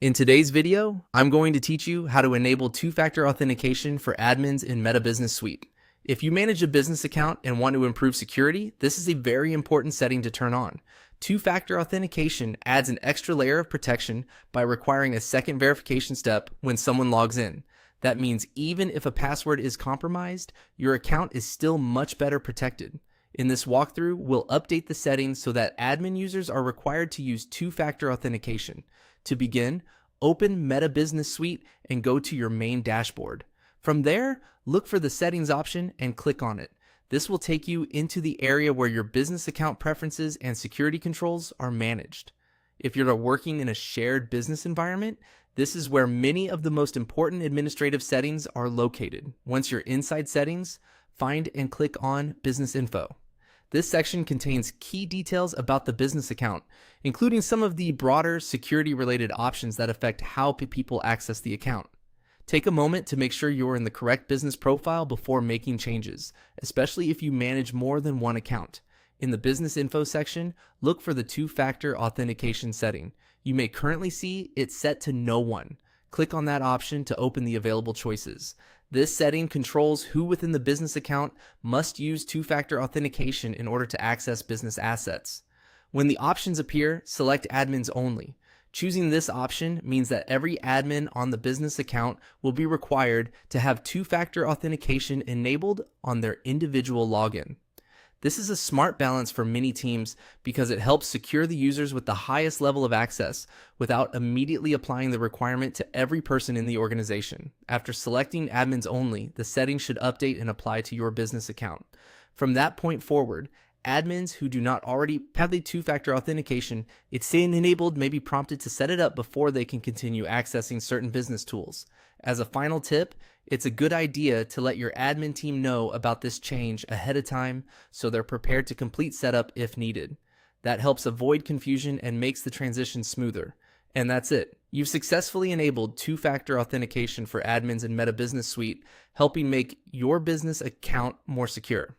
In today's video, I'm going to teach you how to enable two-factor authentication for admins in Meta Business Suite. If you manage a business account and want to improve security, this is a very important setting to turn on. Two-factor authentication adds an extra layer of protection by requiring a second verification step when someone logs in. That means even if a password is compromised, your account is still much better protected. In this walkthrough, we'll update the settings so that admin users are required to use two-factor authentication. To begin, open Meta Business Suite and go to your main dashboard. From there, look for the settings option and click on it. This will take you into the area where your business account preferences and security controls are managed. If you're working in a shared business environment, this is where many of the most important administrative settings are located. Once you're inside settings, find and click on Business Info. This section contains key details about the business account, including some of the broader security-related options that affect how people access the account. Take a moment to make sure you're in the correct business profile before making changes, especially if you manage more than one account. In the Business Info section, look for the two-factor authentication setting. You may currently see it set to No One. Click on that option to open the available choices. This setting controls who within the business account must use two-factor authentication in order to access business assets. When the options appear, select Admins Only. Choosing this option means that every admin on the business account will be required to have two-factor authentication enabled on their individual login. This is a smart balance for many teams because it helps secure the users with the highest level of access without immediately applying the requirement to every person in the organization. After selecting Admins Only, the settings should update and apply to your business account. From that point forward, admins who do not already have the two-factor authentication, it's enabled may be prompted to set it up before they can continue accessing certain business tools. As a final tip, it's a good idea to let your admin team know about this change ahead of time so they're prepared to complete setup if needed. That helps avoid confusion and makes the transition smoother. And that's it. You've successfully enabled two-factor authentication for admins in Meta Business Suite, helping make your business account more secure.